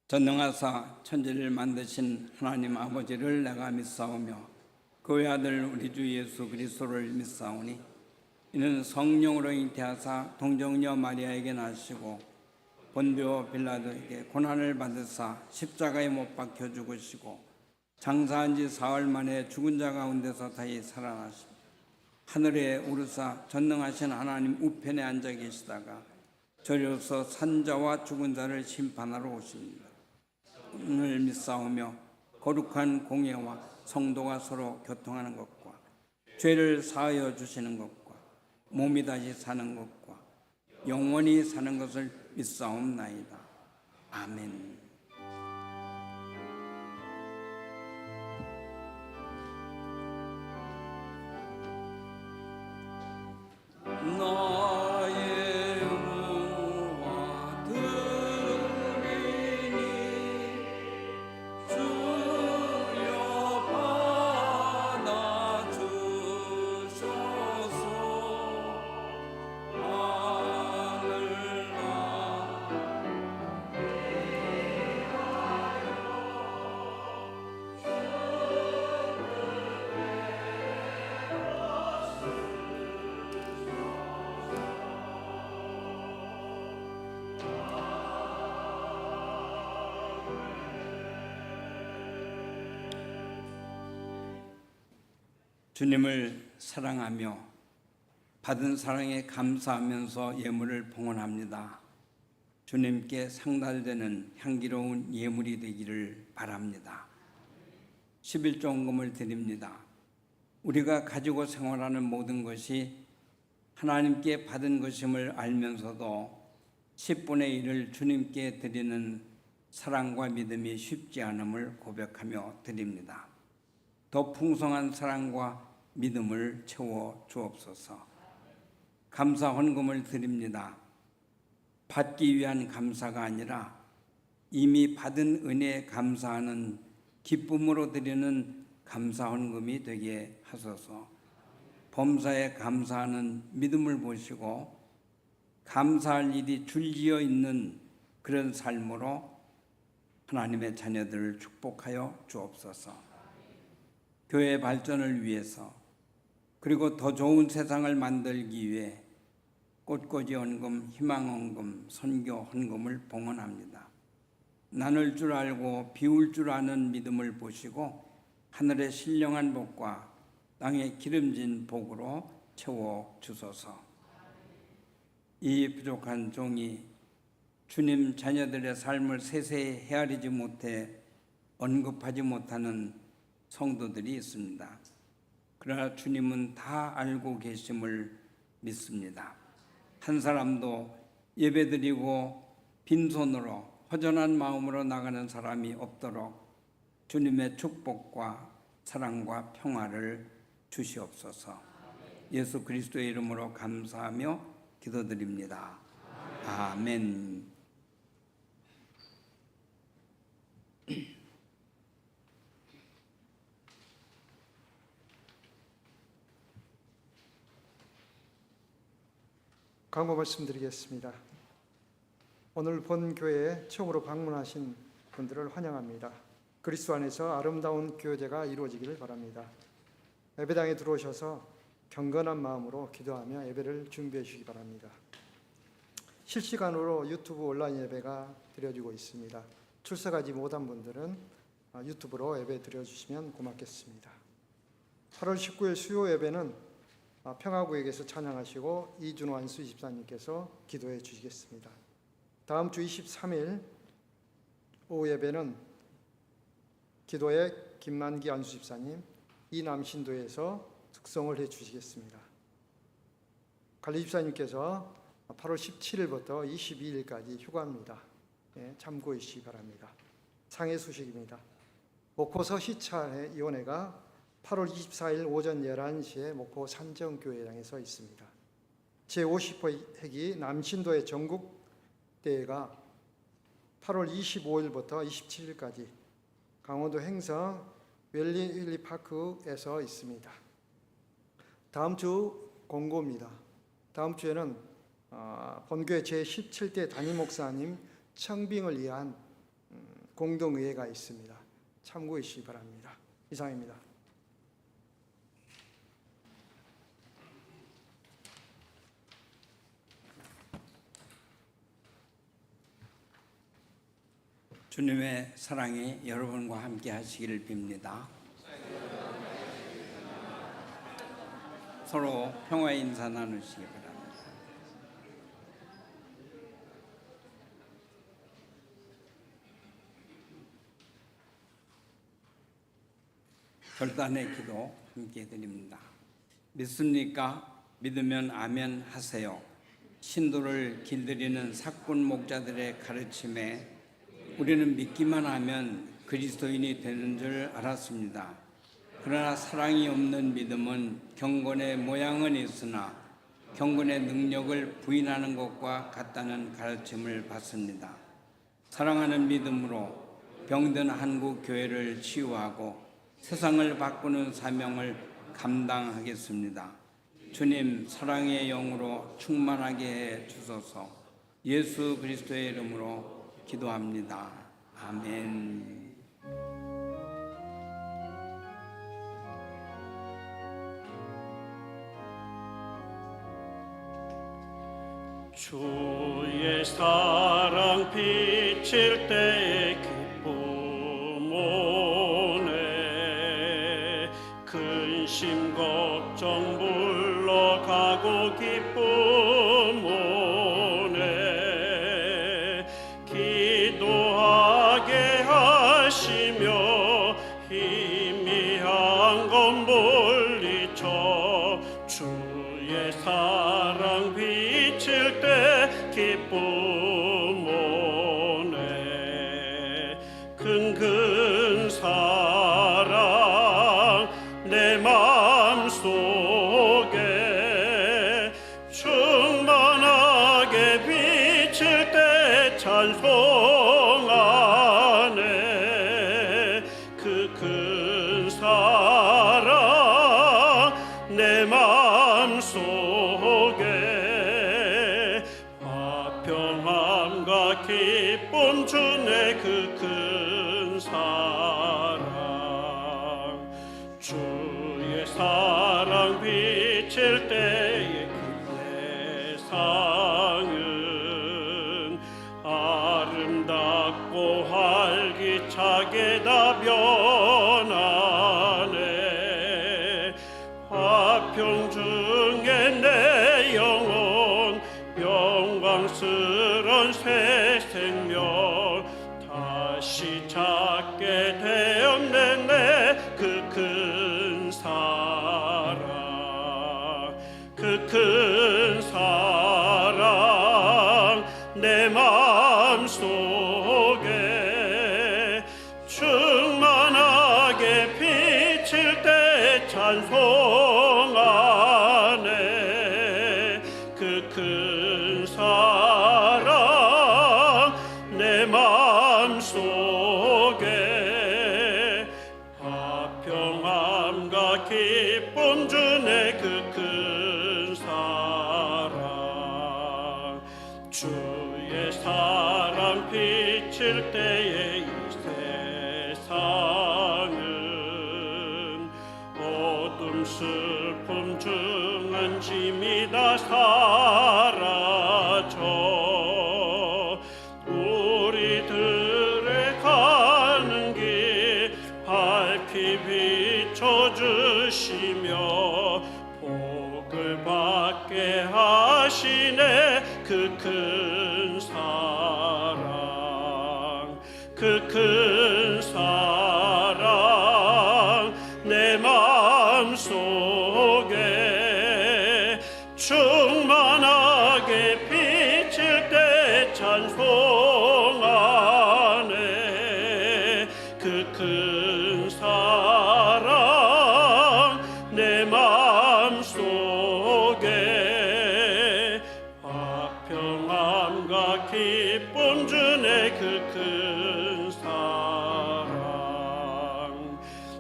전능하사 천지를 만드신 하나님 아버지를 내가 믿사오며 그 외아들 우리 주 예수 그리스도를 믿사오니 이는 성령으로 잉태하사 동정녀 마리아에게 나시고 본디오 빌라도에게 고난을 받으사 십자가에 못 박혀 죽으시고 장사한 지 사흘 만에 죽은 자 가운데서 다시 살아나시고 하늘에 오르사 전능하신 하나님 우편에 앉아 계시다가 저리로서 산자와 죽은 자를 심판하러 오십니다. 오늘 믿사오며 거룩한 공예와 성도가 서로 교통하는 것과 죄를 사하여 주시는 것과 몸이 다시 사는 것과 영원히 사는 것을 믿사옵나이다. 아멘. 나의 영혼과 들으리니 주여 받아주소서. 주님을 사랑하며 받은 사랑에 감사하면서 예물을 봉헌합니다. 주님께 상달되는 향기로운 예물이 되기를 바랍니다. 11조헌금을 드립니다. 우리가 가지고 생활하는 모든 것이 하나님께 받은 것임을 알면서도 10분의 1을 주님께 드리는 사랑과 믿음이 쉽지 않음을 고백하며 드립니다. 더 풍성한 사랑과 믿음을 채워 주옵소서. 감사 헌금을 드립니다. 받기 위한 감사가 아니라 이미 받은 은혜에 감사하는 기쁨으로 드리는 감사 헌금이 되게 하소서. 범사에 감사하는 믿음을 보시고 감사할 일이 줄지어 있는 그런 삶으로 하나님의 자녀들을 축복하여 주옵소서. 교회 발전을 위해서 그리고 더 좋은 세상을 만들기 위해 꽃꽂이 헌금, 희망 헌금, 선교 헌금을 봉헌합니다. 나눌 줄 알고 비울 줄 아는 믿음을 보시고 하늘의 신령한 복과 땅의 기름진 복으로 채워 주소서. 이 부족한 종이 주님 자녀들의 삶을 세세히 헤아리지 못해 언급하지 못하는 성도들이 있습니다. 그러나 주님은 다 알고 계심을 믿습니다. 한 사람도 예배드리고 빈손으로 허전한 마음으로 나가는 사람이 없도록 주님의 축복과 사랑과 평화를 주시옵소서. 예수 그리스도의 이름으로 감사하며 기도드립니다. 아멘. 광고 말씀드리겠습니다. 오늘 본 교회에 처음으로 방문하신 분들을 환영합니다. 그리스도 안에서 아름다운 교제가 이루어지기를 바랍니다. 예배당에 들어오셔서 경건한 마음으로 기도하며 예배를 준비해 주시기 바랍니다. 실시간으로 유튜브 온라인 예배가 드려지고 있습니다. 출석하지 못한 분들은 유튜브로 예배 드려주시면 고맙겠습니다. 8월 19일 수요 예배는 평화구역에서 찬양하시고 이준호 안수 집사님께서 기도해 주시겠습니다. 다음 주 23일 오후 예배는 기도의 김만기 안수 집사님, 이남신도에서 특성을 해 주시겠습니다. 관리 집사님께서 8월 17일부터 22일까지 휴가입니다. 참고해 주시기 바랍니다. 상해 소식입니다. 목포서 시찰위원회가 8월 24일 오전 11시에 목포 산정교회장에서 있습니다. 제50회 남신도의 전국대회가 8월 25일부터 27일까지 강원도 행성 웰리파크에서 있습니다. 다음 주 공고입니다. 다음 주에는 본교회 제17대 담임 목사님 청빙을 위한 공동의회가 있습니다. 참고해 주시기 바랍니다. 이상입니다. 주님의 사랑이 여러분과 함께 하시기를 빕니다. 서로 평화의 인사 나누시기 바랍니다. 결단의 기도 함께 드립니다. 믿습니까? 믿으면 아멘 하세요. 신도를 길들이는 사꾼 목자들의 가르침에 우리는 믿기만 하면 그리스도인이 되는 줄 알았습니다. 그러나 사랑이 없는 믿음은 경건의 모양은 있으나 경건의 능력을 부인하는 것과 같다는 가르침을 받습니다. 사랑하는 믿음으로 병든 한국 교회를 치유하고 세상을 바꾸는 사명을 감당하겠습니다. 주님 사랑의 영으로 충만하게 해 주소서. 예수 그리스도의 이름으로 기도합니다. 아멘. 주의 사랑 비칠 때의 기쁨 오네 근심 걱정 물러가고 기쁨 오네 기도하게 하시며 희미한 건 물리쳐 주의 사랑 비칠 때 기쁨 오네 근근 사랑 내 맘속에 충만하게 비칠 사랑 비칠 때의 그 세상은 아름답고 활기차게 다 변하네. 화평 중에 내 영혼 영광스런 새 생명 다시 찾게 되었네. 그 큰 사랑, 그 큰 사랑 내 마음속에 충만하게 비칠 때 찬송하네. 그 큰 사랑 내 마음속에 화평함과 기쁨 주네. 그 큰 사랑, 주의 사랑 비칠 때에 이 세상은 어둠 슬픔 중한 짐이 다 사라져 우리들의 가는 길 밝히 비춰주시며 복을 받게 하시네. 그 큰 사랑, 그 큰 사랑 내 마음속에 충만하게 비칠 때 찬송하네. 그 큰 사랑 내 마음속에 화평함과 기쁨 주네. 그 큰 사랑,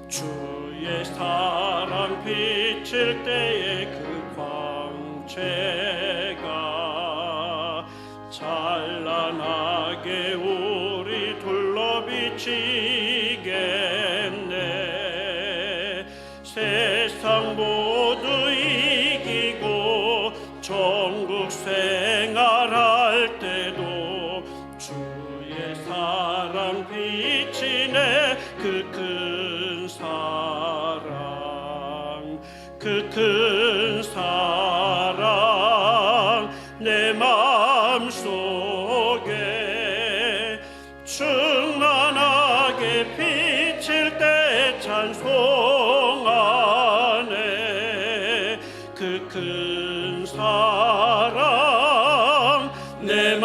주의 사랑 비칠 때에 그 광채가 찬란하게 우리 둘러 비치겠네. 세상 모두 이기고 천국 생활할 때도 주의 사랑 비치네. 그 큰 사랑, 그 큰 사랑 내 마음속에 충만하게 비칠 때 찬송하네. 그 큰 사랑 내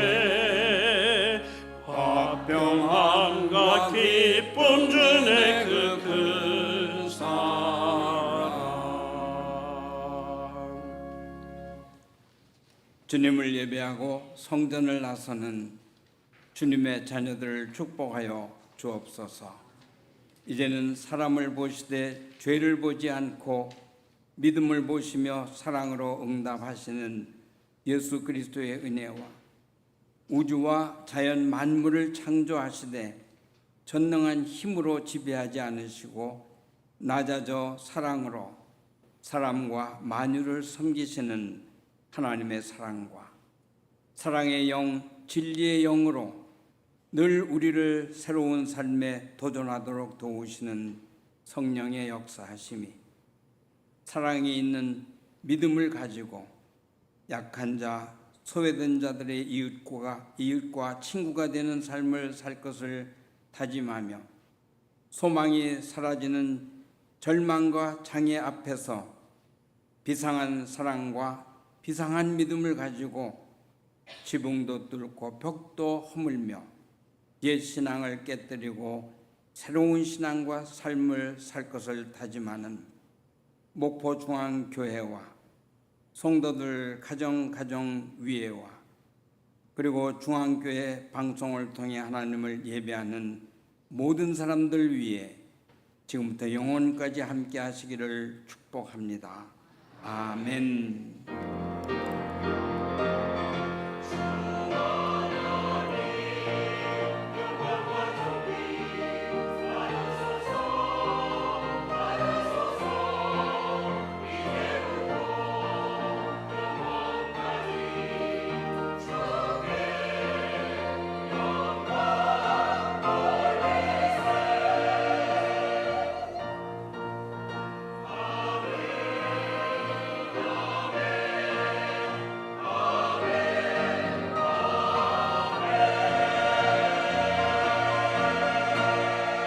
마음속에 화평함과 기쁨 주네. 그 큰 사랑. 주님을 예배하고 성전을 나서는 주님의 자녀들을 축복하여 주옵소서. 이제는 사람을 보시되 죄를 보지 않고 믿음을 보시며 사랑으로 응답하시는 예수 그리스도의 은혜와 우주와 자연 만물을 창조하시되 전능한 힘으로 지배하지 않으시고 낮아져 사랑으로 사람과 만유를 섬기시는 하나님의 사랑과 사랑의 영, 진리의 영으로 늘 우리를 새로운 삶에 도전하도록 도우시는 성령의 역사하심이 사랑이 있는 믿음을 가지고 약한 자, 소외된 자들의 이웃과 친구가 되는 삶을 살 것을 다짐하며 소망이 사라지는 절망과 장애 앞에서 비상한 사랑과 비상한 믿음을 가지고 지붕도 뚫고 벽도 허물며 옛 신앙을 깨뜨리고 새로운 신앙과 삶을 살 것을 다짐하는 목포중앙교회와 성도들 가정 위에와 그리고 중앙교회 방송을 통해 하나님을 예배하는 모든 사람들 위해 지금부터 영원까지 함께 하시기를 축복합니다. 아멘.